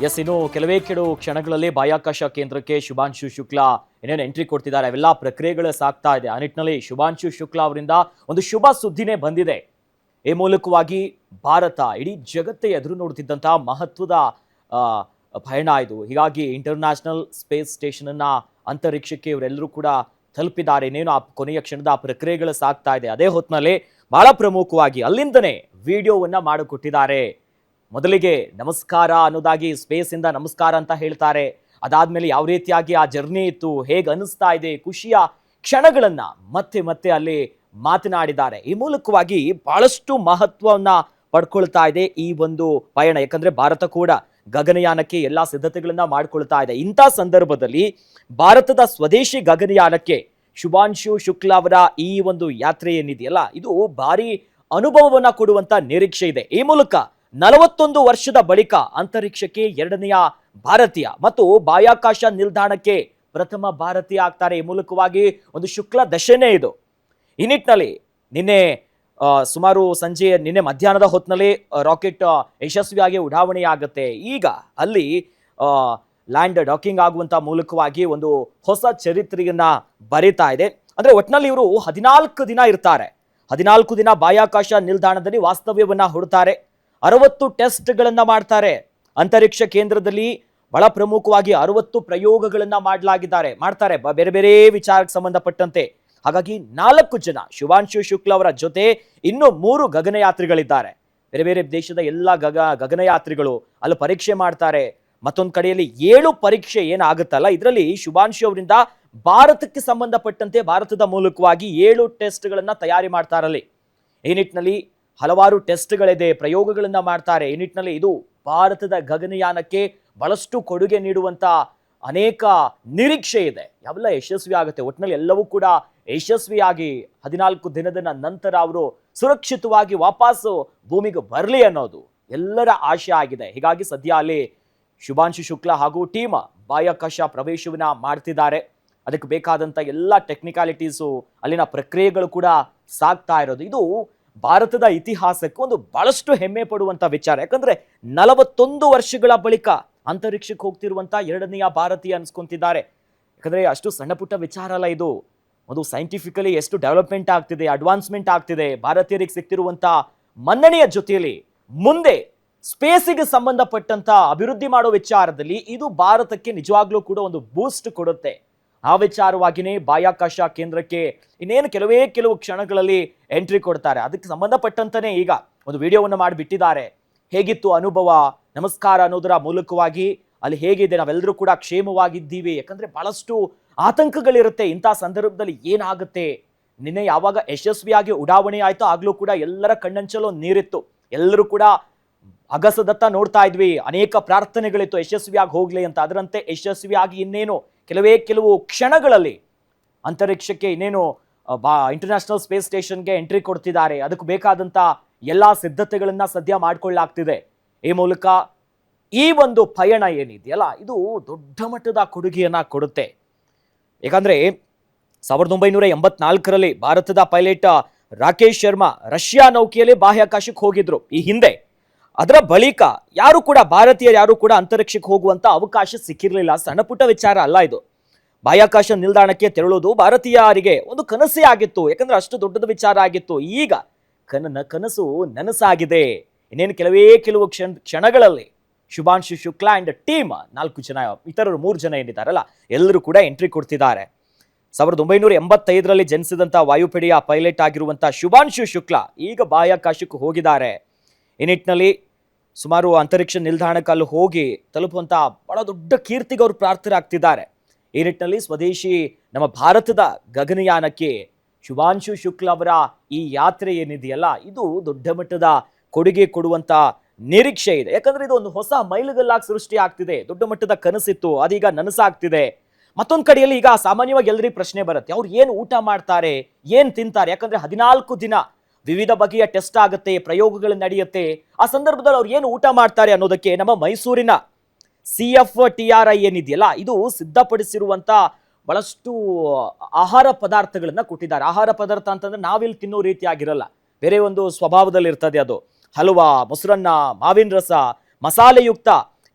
S, ಇನ್ನು ಕೆಲವೇ ಕ್ಷಣಗಳಲ್ಲಿ ಬಾಹ್ಯಾಕಾಶ ಕೇಂದ್ರಕ್ಕೆ ಶುಭಾಂಶು ಶುಕ್ಲಾ ಏನೇನು ಎಂಟ್ರಿ ಕೊಡ್ತಿದ್ದಾರೆ, ಅವೆಲ್ಲ ಪ್ರಕ್ರಿಯೆಗಳು ಸಾಗ್ತಾ ಇದೆ. ಆ ನಿಟ್ಟಿನಲ್ಲಿ ಶುಭಾಂಶು ಶುಕ್ಲಾ ಅವರಿಂದ ಒಂದು ಶುಭ ಸುದ್ದಿನೇ ಬಂದಿದೆ. ಈ ಮೂಲಕವಾಗಿ ಭಾರತ ಇಡೀ ಜಗತ್ತೇ ಎದುರು ನೋಡುತ್ತಿದ್ದಂತಹ ಮಹತ್ವದ ಪಯಣ ಇದು. ಹೀಗಾಗಿ ಇಂಟರ್ನ್ಯಾಷನಲ್ ಸ್ಪೇಸ್ ಸ್ಟೇಷನ್ ಅನ್ನ ಅಂತರಿಕ್ಷಕ್ಕೆ ಇವರೆಲ್ಲರೂ ಕೂಡ ತಲುಪಿದ್ದಾರೆ. ಇನ್ನೇನು ಆ ಕೊನೆಯ ಕ್ಷಣದ ಪ್ರಕ್ರಿಯೆಗಳು ಸಾಗ್ತಾ ಇದೆ. ಅದೇ ಹೊತ್ತಿನಲ್ಲಿ ಬಹಳ ಪ್ರಮುಖವಾಗಿ ಅಲ್ಲಿಂದನೇ ವಿಡಿಯೋವನ್ನ ಮಾಡಿಕೊಟ್ಟಿದ್ದಾರೆ. ಮೊದಲಿಗೆ ನಮಸ್ಕಾರ ಅನ್ನೋದಾಗಿ ಸ್ಪೇಸ್ ಇಂದ ನಮಸ್ಕಾರ ಅಂತ ಹೇಳ್ತಾರೆ. ಅದಾದ್ಮೇಲೆ ಯಾವ ರೀತಿಯಾಗಿ ಆ ಜರ್ನಿ ಇತ್ತು, ಹೇಗೆ ಅನಿಸ್ತಾ ಇದೆ, ಖುಷಿಯ ಕ್ಷಣಗಳನ್ನ ಮತ್ತೆ ಮತ್ತೆ ಅಲ್ಲಿ ಮಾತನಾಡಿದ್ದಾರೆ. ಈ ಮೂಲಕವಾಗಿ ಬಹಳಷ್ಟು ಮಹತ್ವವನ್ನ ಪಡ್ಕೊಳ್ತಾ ಇದೆ ಈ ಒಂದು ಪಯಣ. ಯಾಕಂದ್ರೆ ಭಾರತ ಕೂಡ ಗಗನಯಾನಕ್ಕೆ ಎಲ್ಲಾ ಸಿದ್ಧತೆಗಳನ್ನ ಮಾಡ್ಕೊಳ್ತಾ ಇದೆ. ಇಂಥ ಸಂದರ್ಭದಲ್ಲಿ ಭಾರತದ ಸ್ವದೇಶಿ ಗಗನಯಾನಕ್ಕೆ ಶುಭಾಂಶು ಶುಕ್ಲಾ ಅವರ ಈ ಒಂದು ಯಾತ್ರೆ ಏನಿದೆಯಲ್ಲ, ಇದು ಭಾರಿ ಅನುಭವವನ್ನ ಕೊಡುವಂತ ನಿರೀಕ್ಷೆ ಇದೆ. ಈ ಮೂಲಕ 41 ವರ್ಷದ ಬಳಿಕ ಅಂತರಿಕ್ಷಕ್ಕೆ ಎರಡನೆಯ ಭಾರತೀಯ ಮತ್ತು ಬಾಹ್ಯಾಕಾಶ ನಿಲ್ದಾಣಕ್ಕೆ ಪ್ರಥಮ ಭಾರತೀಯ ಆಗ್ತಾರೆ. ಈ ಮೂಲಕವಾಗಿ ಒಂದು ಶುಕ್ಲ ದಶೆನೇ ಇದು. ಈ ನಿಟ್ಟಿನಲ್ಲಿ ಸುಮಾರು ನಿನ್ನೆ ಮಧ್ಯಾಹ್ನದ ಹೊತ್ತಿನಲ್ಲಿ ರಾಕೆಟ್ ಯಶಸ್ವಿಯಾಗಿ ಉಡಾವಣೆ ಆಗುತ್ತೆ. ಈಗ ಅಲ್ಲಿ ಲ್ಯಾಂಡ್ ಡಾಕಿಂಗ್ ಆಗುವಂತ ಮೂಲಕವಾಗಿ ಒಂದು ಹೊಸ ಚರಿತ್ರೆಯನ್ನ ಬರೀತಾ ಇದೆ. ಅಂದ್ರೆ ಒಟ್ಟಿನಲ್ಲಿ ಇವರು 14 ದಿನ ಇರ್ತಾರೆ. 14 ದಿನ ಬಾಹ್ಯಾಕಾಶ ನಿಲ್ದಾಣದಲ್ಲಿ ವಾಸ್ತವ್ಯವನ್ನ ಹುಡುತ್ತಾರೆ. 60 ಟೆಸ್ಟ್ಗಳನ್ನ ಮಾಡ್ತಾರೆ. ಅಂತರಿಕ್ಷ ಕೇಂದ್ರದಲ್ಲಿ ಬಹಳ ಪ್ರಮುಖವಾಗಿ 60 ಪ್ರಯೋಗಗಳನ್ನ ಮಾಡ್ತಾರೆ ಬೇರೆ ಬೇರೆ ವಿಚಾರಕ್ಕೆ ಸಂಬಂಧಪಟ್ಟಂತೆ. ಹಾಗಾಗಿ 4 ಜನ ಶುಭಾಂಶು ಶುಕ್ಲಾ ಅವರ ಜೊತೆ ಇನ್ನು 3 ಗಗನಯಾತ್ರಿಗಳಿದ್ದಾರೆ. ಬೇರೆ ಬೇರೆ ದೇಶದ ಎಲ್ಲ ಗಗನಯಾತ್ರಿಗಳು ಅಲ್ಲಿ ಪರೀಕ್ಷೆ ಮಾಡ್ತಾರೆ. ಮತ್ತೊಂದು ಕಡೆಯಲ್ಲಿ 7 ಪರೀಕ್ಷೆ ಏನಾಗುತ್ತಲ್ಲ, ಇದರಲ್ಲಿ ಶುಭಾಂಶು ಅವರಿಂದ ಭಾರತಕ್ಕೆ ಸಂಬಂಧಪಟ್ಟಂತೆ ಭಾರತದ ಮೂಲಕವಾಗಿ 7 ಟೆಸ್ಟ್ಗಳನ್ನ ತಯಾರಿ ಮಾಡ್ತಾರಲ್ಲಿ. ಈ ನಿಟ್ಟಿನಲ್ಲಿ ಹಲವಾರು ಟೆಸ್ಟ್ಗಳಿದೆ, ಪ್ರಯೋಗಗಳನ್ನ ಮಾಡ್ತಾರೆ. ಈ ನಿಟ್ಟಿನಲ್ಲಿ ಇದು ಭಾರತದ ಗಗನಯಾನಕ್ಕೆ ಬಹಳಷ್ಟು ಕೊಡುಗೆ ನೀಡುವಂತ ಅನೇಕ ನಿರೀಕ್ಷೆ ಇದೆ. ಯಾವೆಲ್ಲ ಯಶಸ್ವಿ ಆಗುತ್ತೆ. ಒಟ್ಟಿನಲ್ಲಿ ಎಲ್ಲವೂ ಕೂಡ ಯಶಸ್ವಿಯಾಗಿ 14 ದಿನದ ನಂತರ ಅವರು ಸುರಕ್ಷಿತವಾಗಿ ವಾಪಸ್ಸು ಭೂಮಿಗೆ ಬರಲಿ ಅನ್ನೋದು ಎಲ್ಲರ ಆಶೆ ಆಗಿದೆ. ಹೀಗಾಗಿ ಸದ್ಯ ಅಲ್ಲಿ ಶುಭಾಂಶು ಶುಕ್ಲಾ ಹಾಗೂ ಟೀಮ್ ಬಾಹ್ಯಾಕಾಶ ಪ್ರವೇಶವನ್ನ ಮಾಡ್ತಿದ್ದಾರೆ. ಅದಕ್ಕೆ ಬೇಕಾದಂತ ಎಲ್ಲ ಟೆಕ್ನಿಕಾಲಿಟೀಸು, ಅಲ್ಲಿನ ಪ್ರಕ್ರಿಯೆಗಳು ಕೂಡ ಸಾಗ್ತಾ ಇರೋದು. ಇದು ಭಾರತದ ಇತಿಹಾಸಕ್ಕೆ ಒಂದು ಬಹಳಷ್ಟು ಹೆಮ್ಮೆ ಪಡುವಂತ ವಿಚಾರ. ಯಾಕಂದ್ರೆ 41 ವರ್ಷಗಳ ಬಳಿಕ ಅಂತರಿಕ್ಷಕ್ಕೆ ಹೋಗ್ತಿರುವಂತ ಎರಡನೆಯ ಭಾರತೀಯ ಅನ್ಸ್ಕೊಂತಿದ್ದಾರೆ. ಯಾಕಂದ್ರೆ ಅಷ್ಟು ಸಣ್ಣ ಪುಟ್ಟ ವಿಚಾರ ಅಲ್ಲ ಇದು. ಒಂದು ಸೈಂಟಿಫಿಕಲಿ ಎಷ್ಟು ಡೆವಲಪ್ಮೆಂಟ್ ಆಗ್ತಿದೆ, ಅಡ್ವಾನ್ಸ್ಮೆಂಟ್ ಆಗ್ತಿದೆ. ಭಾರತೀಯರಿಗೆ ಸಿಗ್ತಿರುವಂತ ಮನ್ನಣೆಯ ಜೊತೆಯಲ್ಲಿ ಮುಂದೆ ಸ್ಪೇಸಿಗೆ ಸಂಬಂಧಪಟ್ಟಂತ ಅಭಿವೃದ್ಧಿ ಮಾಡೋ ವಿಚಾರದಲ್ಲಿ ಇದು ಭಾರತಕ್ಕೆ ನಿಜವಾಗ್ಲೂ ಕೂಡ ಒಂದು ಬೂಸ್ಟ್ ಕೊಡುತ್ತೆ. ಆ ವಿಚಾರವಾಗಿಯೇ ಬಾಹ್ಯಾಕಾಶ ಕೇಂದ್ರಕ್ಕೆ ಇನ್ನೇನು ಕೆಲವು ಕ್ಷಣಗಳಲ್ಲಿ ಎಂಟ್ರಿ ಕೊಡ್ತಾರೆ. ಅದಕ್ಕೆ ಸಂಬಂಧಪಟ್ಟಂತಾನೆ ಈಗ ಒಂದು ವಿಡಿಯೋವನ್ನು ಮಾಡಿಬಿಟ್ಟಿದ್ದಾರೆ. ಹೇಗಿತ್ತು ಅನುಭವ, ನಮಸ್ಕಾರ ಅನ್ನೋದರ ಮೂಲಕವಾಗಿ ಅಲ್ಲಿ ಹೇಗಿದೆ, ನಾವೆಲ್ಲರೂ ಕೂಡ ಕ್ಷೇಮವಾಗಿದ್ದೀವಿ. ಯಾಕಂದ್ರೆ ಬಹಳಷ್ಟು ಆತಂಕಗಳಿರುತ್ತೆ ಇಂಥ ಸಂದರ್ಭದಲ್ಲಿ. ಏನಾಗುತ್ತೆ, ನಿನ್ನೆ ಯಾವಾಗ ಯಶಸ್ವಿಯಾಗಿ ಉಡಾವಣೆ ಆಯ್ತೋ ಆಗ್ಲೂ ಕೂಡ ಎಲ್ಲರ ಕಣ್ಣಂಚಲು ನೀರಿತ್ತು. ಎಲ್ಲರೂ ಕೂಡ ಅಗಸದತ್ತ ನೋಡ್ತಾ ಇದ್ವಿ. ಅನೇಕ ಪ್ರಾರ್ಥನೆಗಳಿತ್ತು ಯಶಸ್ವಿಯಾಗಿ ಹೋಗ್ಲಿ ಅಂತ. ಅದರಂತೆ ಯಶಸ್ವಿಯಾಗಿ ಇನ್ನೇನು ಕೆಲವು ಕ್ಷಣಗಳಲ್ಲಿ ಅಂತರಿಕ್ಷಕ್ಕೆ ಇನ್ನೇನು ಇಂಟರ್ನ್ಯಾಷನಲ್ ಸ್ಪೇಸ್ ಸ್ಟೇಷನ್ಗೆ ಎಂಟ್ರಿ ಕೊಡ್ತಿದ್ದಾರೆ. ಅದಕ್ಕೆ ಬೇಕಾದಂತ ಎಲ್ಲಾ ಸಿದ್ಧತೆಗಳನ್ನ ಸದ್ಯ ಮಾಡ್ಕೊಳ್ಳಾಗ್ತಿದೆ. ಈ ಮೂಲಕ ಈ ಒಂದು ಪಯಣ ಏನಿದೆಯಲ್ಲ, ಇದು ದೊಡ್ಡ ಮಟ್ಟದ ಕೊಡುಗೆಯನ್ನ ಕೊಡುತ್ತೆ. ಯಾಕಂದ್ರೆ 1984ರಲ್ಲಿ ಭಾರತದ ಪೈಲಟ್ ರಾಕೇಶ್ ಶರ್ಮಾ ರಷ್ಯಾ ನೌಕೆಯಲ್ಲಿ ಬಾಹ್ಯಾಕಾಶಕ್ಕೆ ಹೋಗಿದ್ರು ಈ ಹಿಂದೆ. ಅದರ ಬಳಿಕ ಭಾರತೀಯರು ಯಾರು ಕೂಡ ಅಂತರಿಕ್ಷಕ್ಕೆ ಹೋಗುವಂತ ಅವಕಾಶ ಸಿಕ್ಕಿರಲಿಲ್ಲ. ಸಣ್ಣ ಪುಟ್ಟ ವಿಚಾರ ಅಲ್ಲ ಇದು. ಬಾಹ್ಯಾಕಾಶ ನಿಲ್ದಾಣಕ್ಕೆ ತೆರಳೋದು ಭಾರತೀಯರಿಗೆ ಒಂದು ಕನಸೇ ಆಗಿತ್ತು. ಯಾಕಂದ್ರೆ ಅಷ್ಟು ದೊಡ್ಡದ ವಿಚಾರ ಆಗಿತ್ತು. ಈಗ ಕನಸು ನನಸಾಗಿದೆ. ಇನ್ನೇನು ಕೆಲವು ಕ್ಷಣಗಳಲ್ಲಿ ಶುಭಾಂಶು ಶುಕ್ಲಾ ಅಂಡ್ ಟೀಮ್ 4 ಜನ, ಇತರರು 3 ಜನ ಏನಿದ್ದಾರಲ್ಲ, ಎಲ್ಲರೂ ಕೂಡ ಎಂಟ್ರಿ ಕೊಡ್ತಿದ್ದಾರೆ. 1985ರಲ್ಲಿ ಜನಿಸಿದಂತ ವಾಯುಪಡೆಯ ಪೈಲಟ್ ಆಗಿರುವಂತ ಶುಭಾಂಶು ಶುಕ್ಲಾ ಈಗ ಬಾಹ್ಯಾಕಾಶಕ್ಕೆ ಹೋಗಿದ್ದಾರೆ. ಈ ನಿಟ್ಟಿನಲ್ಲಿ ಸುಮಾರು ಅಂತರಿಕ್ಷ ನಿಲ್ದಾಣಕ್ಕಲ್ಲಿ ಹೋಗಿ ತಲುಪುವಂತ ಬಹಳ ದೊಡ್ಡ ಕೀರ್ತಿಗೆ ಅವರು ಪ್ರಾರ್ಥರಾಗ್ತಿದ್ದಾರೆ. ಈ ನಿಟ್ಟಿನಲ್ಲಿ ಸ್ವದೇಶಿ ನಮ್ಮ ಭಾರತದ ಗಗನಯಾನಕ್ಕೆ ಶುಭಾಂಶು ಶುಕ್ಲಾ ಅವರ ಈ ಯಾತ್ರೆ ಏನಿದೆಯಲ್ಲ, ಇದು ದೊಡ್ಡ ಮಟ್ಟದ ಕೊಡುಗೆ ಕೊಡುವಂತ ನಿರೀಕ್ಷೆ ಇದೆ. ಯಾಕಂದ್ರೆ ಇದು ಒಂದು ಹೊಸ ಮೈಲುಗಲ್ಲಾಗಿ ಸೃಷ್ಟಿ ಆಗ್ತಿದೆ. ದೊಡ್ಡ ಮಟ್ಟದ ಕನಸಿತ್ತು, ಅದೀಗ ನನಸಾಗ್ತಿದೆ. ಮತ್ತೊಂದು ಕಡೆಯಲ್ಲಿ ಈಗ ಸಾಮಾನ್ಯವಾಗಿ ಎಲ್ಲರಿಗೂ ಪ್ರಶ್ನೆ ಬರುತ್ತೆ, ಅವ್ರು ಏನು ಊಟ ಮಾಡ್ತಾರೆ, ಏನ್ ತಿಂತಾರೆ? ಯಾಕಂದ್ರೆ 14 ದಿನ ವಿವಿಧ ಬಗೆಯ ಟೆಸ್ಟ್ ಆಗುತ್ತೆ, ಪ್ರಯೋಗಗಳು ನಡೆಯುತ್ತೆ. ಆ ಸಂದರ್ಭದಲ್ಲಿ ಅವ್ರು ಏನು ಊಟ ಮಾಡ್ತಾರೆ ಅನ್ನೋದಕ್ಕೆ ನಮ್ಮ ಮೈಸೂರಿನ CFTRI ಏನಿದೆಯಲ್ಲ, ಇದು ಸಿದ್ಧಪಡಿಸಿರುವಂತ ಬಹಳಷ್ಟು ಆಹಾರ ಪದಾರ್ಥಗಳನ್ನ ಕೊಟ್ಟಿದ್ದಾರೆ. ಆಹಾರ ಪದಾರ್ಥ ಅಂತಂದ್ರೆ ನಾವಿಲ್ಲಿ ತಿನ್ನೋ ರೀತಿಯಾಗಿರಲ್ಲ, ಬೇರೆ ಒಂದು ಸ್ವಭಾವದಲ್ಲಿ ಇರ್ತದೆ ಅದು. ಹಲ್ವಾ, ಮೊಸರನ್ನ, ಮಾವಿನ ರಸ, ಮಸಾಲೆಯುಕ್ತ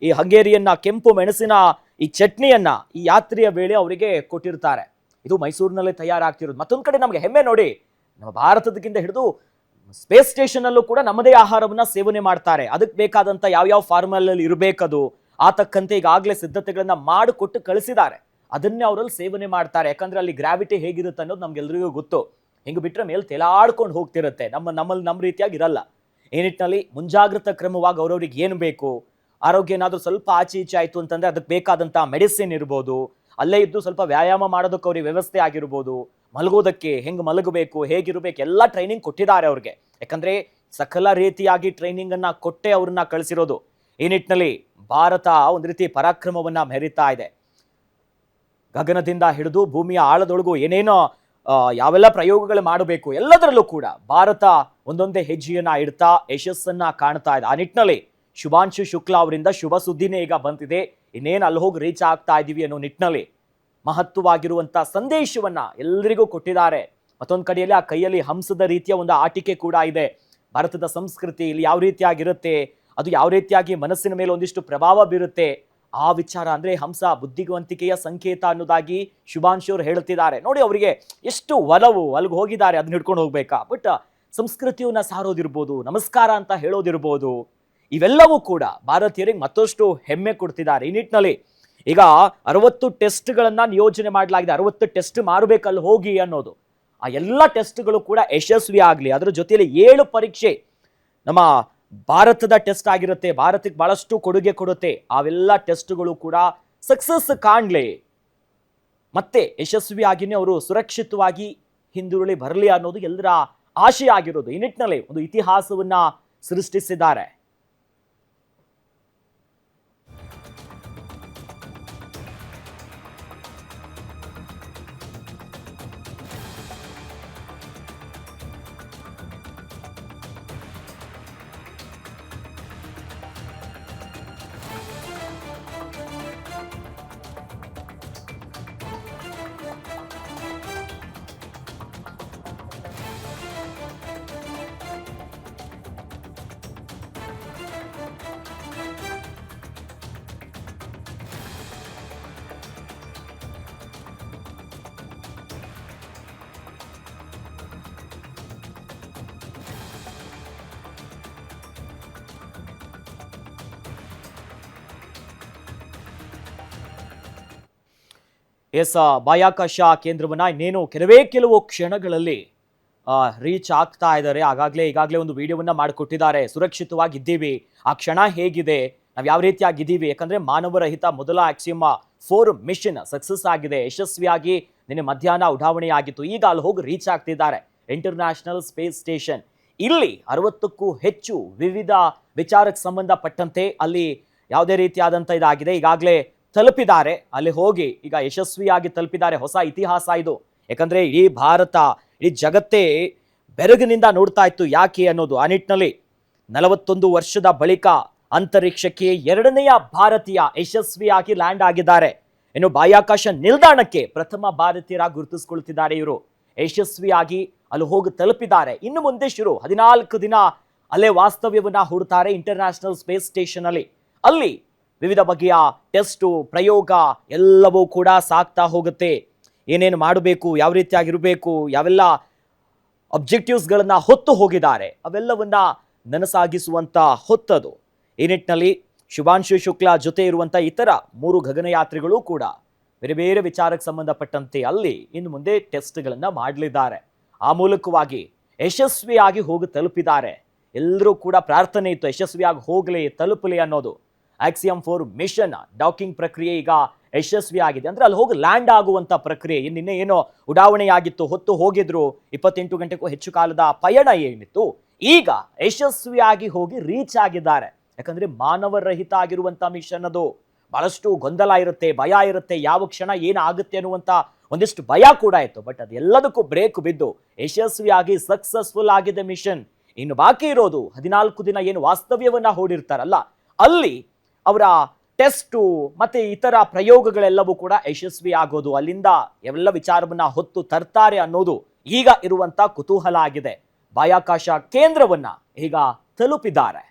ಈ ಹಂಗೇರಿಯನ್ನ, ಕೆಂಪು ಮೆಣಸಿನ ಈ ಚಟ್ನಿಯನ್ನ ಈ ಯಾತ್ರೆಯ ವೇಳೆ ಅವರಿಗೆ ಕೊಟ್ಟಿರ್ತಾರೆ. ಇದು ಮೈಸೂರಿನಲ್ಲೇ ತಯಾರಾಗ್ತಿರೋದು. ಮತ್ತೊಂದು ಕಡೆ ನಮಗೆ ಹೆಮ್ಮೆ ನೋಡಿ, ನಮ್ಮ ಭಾರತದಕ್ಕಿಂತ ಹಿಡಿದು ಸ್ಪೇಸ್ ಸ್ಟೇಷನ್ ಅಲ್ಲೂ ಕೂಡ ನಮ್ಮದೇ ಆಹಾರವನ್ನ ಸೇವನೆ ಮಾಡ್ತಾರೆ. ಅದಕ್ಕೆ ಬೇಕಾದಂತ ಯಾವ್ಯಾವ ಫಾರ್ಮಲ್ ಅಲ್ಲಿ ಇರಬೇಕದು ಆತಕ್ಕಂತೆ ಈಗಾಗಲೇ ಸಿದ್ಧತೆಗಳನ್ನ ಮಾಡಿಕೊಟ್ಟು ಕಳಿಸಿದ್ದಾರೆ. ಅದನ್ನೇ ಅವರಲ್ಲಿ ಸೇವನೆ ಮಾಡ್ತಾರೆ. ಯಾಕಂದ್ರೆ ಅಲ್ಲಿ ಗ್ರಾವಿಟಿ ಹೇಗಿರುತ್ತೆ ಅನ್ನೋದು ನಮ್ಗೆಲ್ರಿಗೂ ಗೊತ್ತು. ಹಿಂಗೆ ಬಿಟ್ರೆ ಮೇಲೆ ತೇಲಾಡ್ಕೊಂಡು ಹೋಗ್ತಿರುತ್ತೆ. ನಮ್ಮ ರೀತಿಯಾಗಿ ಇರಲ್ಲ. ಈ ನಿಟ್ಟಿನಲ್ಲಿ ಮುಂಜಾಗ್ರತಾ ಕ್ರಮವಾಗಿ ಅವ್ರವ್ರಿಗೆ ಏನು ಬೇಕು, ಆರೋಗ್ಯ ಏನಾದರೂ ಸ್ವಲ್ಪ ಆಚೆ ಈಚೆ ಆಯಿತು ಅಂತಂದ್ರೆ ಅದಕ್ಕೆ ಬೇಕಾದಂಥ ಮೆಡಿಸಿನ್ ಇರ್ಬೋದು, ಅಲ್ಲೇ ಇದ್ದು ಸ್ವಲ್ಪ ವ್ಯಾಯಾಮ ಮಾಡೋದಕ್ಕೆ ಅವ್ರಿಗೆ ವ್ಯವಸ್ಥೆ ಆಗಿರ್ಬೋದು, ಮಲಗೋದಕ್ಕೆ ಹೆಂಗೆ ಮಲಗಬೇಕು, ಹೇಗಿರಬೇಕು ಎಲ್ಲ ಟ್ರೈನಿಂಗ್ ಕೊಟ್ಟಿದ್ದಾರೆ ಅವ್ರಿಗೆ. ಯಾಕಂದ್ರೆ ಸಕಲ ರೀತಿಯಾಗಿ ಟ್ರೈನಿಂಗ್ ಅನ್ನ ಕೊಟ್ಟೆ ಅವ್ರನ್ನ ಕಳಿಸಿರೋದು. ಈ ನಿಟ್ಟಿನಲ್ಲಿ ಭಾರತ ಒಂದು ರೀತಿ ಪರಾಕ್ರಮವನ್ನ ಮೆರಿತಾ ಇದೆ. ಗಗನದಿಂದ ಹಿಡಿದು ಭೂಮಿಯ ಆಳದೊಳಗೂ ಏನೇನೋ ಯಾವೆಲ್ಲ ಪ್ರಯೋಗಗಳು ಮಾಡಬೇಕು ಎಲ್ಲದರಲ್ಲೂ ಕೂಡ ಭಾರತ ಒಂದೊಂದೇ ಹೆಜ್ಜೆಯನ್ನ ಇಡ್ತಾ ಯಶಸ್ಸನ್ನ ಕಾಣ್ತಾ ಇದೆ. ಆ ನಿಟ್ಟಿನಲ್ಲಿ ಶುಭಾಂಶು ಶುಕ್ಲಾ ಅವರಿಂದ ಶುಭ ಸುದ್ದಿನೇ ಈಗ ಬಂದಿದೆ. ಇನ್ನೇನು ಅಲ್ಲಿ ಹೋಗಿ ರೀಚ್ ಆಗ್ತಾ ಇದೀವಿ ಅನ್ನೋ ನಿಟ್ಟಿನಲ್ಲಿ ಮಹತ್ವವಾಗಿರುವಂತ ಸಂದೇಶವನ್ನ ಎಲ್ಲರಿಗೂ ಕೊಟ್ಟಿದ್ದಾರೆ. ಮತ್ತೊಂದು ಕಡೆಯಲ್ಲಿ ಆ ಕೈಯಲ್ಲಿ ಹಂಸದ ರೀತಿಯ ಒಂದು ಆಟಿಕೆ ಕೂಡ ಇದೆ. ಭಾರತದ ಸಂಸ್ಕೃತಿ ಇಲ್ಲಿ ಯಾವ ರೀತಿಯಾಗಿರುತ್ತೆ, ಅದು ಯಾವ ರೀತಿಯಾಗಿ ಮನಸ್ಸಿನ ಮೇಲೆ ಒಂದಿಷ್ಟು ಪ್ರಭಾವ ಬೀರುತ್ತೆ, ಆ ವಿಚಾರ ಅಂದ್ರೆ ಹಂಸ ಬುದ್ಧಿವಂತಿಕೆಯ ಸಂಕೇತ ಅನ್ನೋದಾಗಿ ಶುಭಾಂಶು ಅವರು ಹೇಳ್ತಿದ್ದಾರೆ. ನೋಡಿ ಅವರಿಗೆ ಎಷ್ಟು ಒಲವು, ಅಲ್ಲಿಗೆ ಹೋಗಿದ್ದಾರೆ, ಅದನ್ನ ಹಿಡ್ಕೊಂಡು ಹೋಗ್ಬೇಕಾ. ಬಟ್ ಸಂಸ್ಕೃತಿಯನ್ನ ಸಾರೋದಿರ್ಬೋದು, ನಮಸ್ಕಾರ ಅಂತ ಹೇಳೋದಿರ್ಬೋದು, ಇವೆಲ್ಲವೂ ಕೂಡ ಭಾರತೀಯರಿಗೆ ಮತ್ತಷ್ಟು ಹೆಮ್ಮೆ ಕೊಡ್ತಿದ್ದಾರೆ. ಈ ನಿಟ್ಟಿನಲ್ಲಿ ಈಗ 60 ಟೆಸ್ಟ್ಗಳನ್ನ ನಿಯೋಜನೆ ಮಾಡಲಾಗಿದೆ. 60 ಟೆಸ್ಟ್ ಮಾಡಬೇಕಲ್ಲಿ ಹೋಗಿ ಅನ್ನೋದು. ಆ ಎಲ್ಲ ಟೆಸ್ಟ್ಗಳು ಕೂಡ ಯಶಸ್ವಿ ಆಗಲಿ. ಅದರ ಜೊತೆಯಲ್ಲಿ 7 ಪರೀಕ್ಷೆ ನಮ್ಮ ಭಾರತದ ಟೆಸ್ಟ್ ಆಗಿರುತ್ತೆ. ಭಾರತಕ್ಕೆ ಬಹಳಷ್ಟು ಕೊಡುಗೆ ಕೊಡುತ್ತೆ. ಅವೆಲ್ಲ ಟೆಸ್ಟ್ಗಳು ಕೂಡ ಸಕ್ಸಸ್ ಕಾಣ್ಲಿ, ಮತ್ತೆ ಯಶಸ್ವಿಯಾಗಿನೇ ಅವರು ಸುರಕ್ಷಿತವಾಗಿ ಹಿಂದಿರುಳಿ ಬರಲಿ ಅನ್ನೋದು ಎಲ್ಲರ ಆಶೆ ಆಗಿರೋದು. ಈ ನಿಟ್ಟಿನಲ್ಲಿ ಒಂದು ಇತಿಹಾಸವನ್ನ ಸೃಷ್ಟಿಸಿದ್ದಾರೆ. ಬಾಹ್ಯಾಕಾಶ ಕೇಂದ್ರವನ್ನ ಇನ್ನೇನು ಕೆಲವು ಕ್ಷಣಗಳಲ್ಲಿ ರೀಚ್ ಆಗ್ತಾ ಇದ್ದಾರೆ. ಈಗಾಗಲೇ ಒಂದು ವಿಡಿಯೋವನ್ನ ಮಾಡಿಕೊಟ್ಟಿದ್ದಾರೆ. ಸುರಕ್ಷಿತವಾಗಿದ್ದೀವಿ, ಆ ಕ್ಷಣ ಹೇಗಿದೆ, ನಾವು ಯಾವ ರೀತಿಯಾಗಿದ್ದೀವಿ. ಯಾಕಂದ್ರೆ ಮಾನವರಹಿತ ಮೊದಲ ಆಕ್ಸಿಯಮ್ 4 ಮಿಷನ್ ಸಕ್ಸಸ್ ಆಗಿದೆ, ಯಶಸ್ವಿಯಾಗಿ ನಿನ್ನೆ ಮಧ್ಯಾಹ್ನ ಉಡಾವಣೆ ಆಗಿತ್ತು. ಈಗ ಅಲ್ಲಿ ಹೋಗಿ ರೀಚ್ ಆಗ್ತಿದ್ದಾರೆ ಇಂಟರ್ನ್ಯಾಷನಲ್ ಸ್ಪೇಸ್ ಸ್ಟೇಷನ್. ಇಲ್ಲಿ 60ಕ್ಕೂ ಹೆಚ್ಚು ವಿವಿಧ ವಿಚಾರಕ್ಕೆ ಸಂಬಂಧಪಟ್ಟಂತೆ ಅಲ್ಲಿ ಯಾವುದೇ ರೀತಿಯಾದಂಥ ಇದಾಗಿದೆ. ಈಗಾಗಲೇ ತಲುಪಿದ್ದಾರೆ, ಅಲ್ಲಿ ಹೋಗಿ ಈಗ ಯಶಸ್ವಿಯಾಗಿ ತಲುಪಿದ್ದಾರೆ. ಹೊಸ ಇತಿಹಾಸ ಇದು. ಯಾಕಂದ್ರೆ ಈ ಭಾರತ, ಈ ಜಗತ್ತೇ ಬೆರಗಿನಿಂದ ನೋಡ್ತಾ ಇತ್ತು ಯಾಕೆ ಅನ್ನೋದು. ಆ ನಿಟ್ಟಿನಲ್ಲಿ 41 ವರ್ಷದ ಬಳಿಕ ಅಂತರಿಕ್ಷಕ್ಕೆ 2ನೆಯ ಭಾರತೀಯ ಯಶಸ್ವಿಯಾಗಿ ಲ್ಯಾಂಡ್ ಆಗಿದ್ದಾರೆ. ಇನ್ನು ಬಾಹ್ಯಾಕಾಶ ನಿಲ್ದಾಣಕ್ಕೆ ಪ್ರಥಮ ಭಾರತೀಯರಾಗಿ ಗುರುತಿಸಿಕೊಳ್ತಿದ್ದಾರೆ. ಇವರು ಯಶಸ್ವಿಯಾಗಿ ಅಲ್ಲಿ ಹೋಗಿ ತಲುಪಿದ್ದಾರೆ. ಇನ್ನು ಮುಂದೆ 14 ದಿನ ಅಲ್ಲೇ ವಾಸ್ತವ್ಯವನ್ನ ಹೂಡ್ತಾರೆ ಇಂಟರ್ನ್ಯಾಷನಲ್ ಸ್ಪೇಸ್ ಸ್ಟೇಷನ್ ಅಲ್ಲಿ. ಅಲ್ಲಿ ವಿವಿಧ ಬಗೆಯ ಟೆಸ್ಟು, ಪ್ರಯೋಗ ಎಲ್ಲವೂ ಕೂಡ ಸಾಗ್ತಾ ಹೋಗುತ್ತೆ. ಏನೇನು ಮಾಡಬೇಕು, ಯಾವ ರೀತಿಯಾಗಿರಬೇಕು, ಯಾವೆಲ್ಲ ಅಬ್ಜೆಕ್ಟಿವ್ಸ್ಗಳನ್ನ ಹೊತ್ತು ಹೋಗಿದ್ದಾರೆ, ಅವೆಲ್ಲವನ್ನ ನನಸಾಗಿಸುವಂತ ಹೊತ್ತದು. ಈ ನಿಟ್ಟಿನಲ್ಲಿ ಶುಭಾಂಶು ಶುಕ್ಲಾ ಜೊತೆ ಇರುವಂತ ಇತರ 3 ಗಗನಯಾತ್ರಿಗಳು ಕೂಡ ಬೇರೆ ಬೇರೆ ವಿಚಾರಕ್ಕೆ ಸಂಬಂಧಪಟ್ಟಂತೆ ಅಲ್ಲಿ ಇನ್ನು ಮುಂದೆ ಟೆಸ್ಟ್ಗಳನ್ನ ಮಾಡಲಿದ್ದಾರೆ. ಆ ಮೂಲಕವಾಗಿ ಯಶಸ್ವಿಯಾಗಿ ಹೋಗಿ ತಲುಪಿದ್ದಾರೆ. ಎಲ್ಲರೂ ಕೂಡ ಪ್ರಾರ್ಥನೆ ಇತ್ತು ಯಶಸ್ವಿಯಾಗಿ ಹೋಗಲಿ, ತಲುಪಲಿ ಅನ್ನೋದು. ಆಕ್ಸಿಯಮ್ 4 ಮಿಷನ್ ಡಾಕಿಂಗ್ ಪ್ರಕ್ರಿಯೆ ಈಗ ಯಶಸ್ವಿ ಆಗಿದೆ. ಅಂದ್ರೆ ಅಲ್ಲಿ ಹೋಗಿ ಲ್ಯಾಂಡ್ ಆಗುವಂತ ಪ್ರಕ್ರಿಯೆ. ನಿನ್ನೆ ಏನೋ ಉಡಾವಣೆಯಾಗಿತ್ತು, ಹೊತ್ತು ಹೋಗಿದ್ರು, 28 ಗಂಟೆಗೂ ಹೆಚ್ಚು ಕಾಲದ ಪಯಣ ಏನಿತ್ತು, ಈಗ ಯಶಸ್ವಿಯಾಗಿ ಹೋಗಿ ರೀಚ್ ಆಗಿದ್ದಾರೆ. ಯಾಕಂದ್ರೆ ಮಾನವರಹಿತ ಆಗಿರುವಂತ ಮಿಷನ್ ಅದು. ಬಹಳಷ್ಟು ಗೊಂದಲ ಇರುತ್ತೆ, ಭಯ ಇರುತ್ತೆ, ಯಾವ ಕ್ಷಣ ಏನಾಗುತ್ತೆ ಅನ್ನುವಂತ ಒಂದಿಷ್ಟು ಭಯ ಕೂಡ ಇತ್ತು. ಬಟ್ ಅದೆಲ್ಲದಕ್ಕೂ ಬ್ರೇಕ್ ಬಿದ್ದು ಯಶಸ್ವಿಯಾಗಿ ಸಕ್ಸಸ್ಫುಲ್ ಆಗಿದೆ ಮಿಷನ್. ಇನ್ನು ಬಾಕಿ ಇರೋದು 14 ದಿನ ಏನು ವಾಸ್ತವ್ಯವನ್ನ ಹೂಡಿರ್ತಾರಲ್ಲ, ಅಲ್ಲಿ ಅವರ ಟೆಸ್ಟು ಮತ್ತೆ ಇತರ ಪ್ರಯೋಗಗಳೆಲ್ಲವೂ ಕೂಡ ಯಶಸ್ವಿ ಆಗೋದು, ಅಲ್ಲಿಂದ ಎಲ್ಲ ವಿಚಾರವನ್ನ ಹೊತ್ತು ತರ್ತಾರೆ ಅನ್ನೋದು ಈಗ ಇರುವಂತ ಕುತೂಹಲ ಆಗಿದೆ. ಬಾಹ್ಯಾಕಾಶ ಕೇಂದ್ರವನ್ನ ಈಗ ತಲುಪಿದ್ದಾರೆ.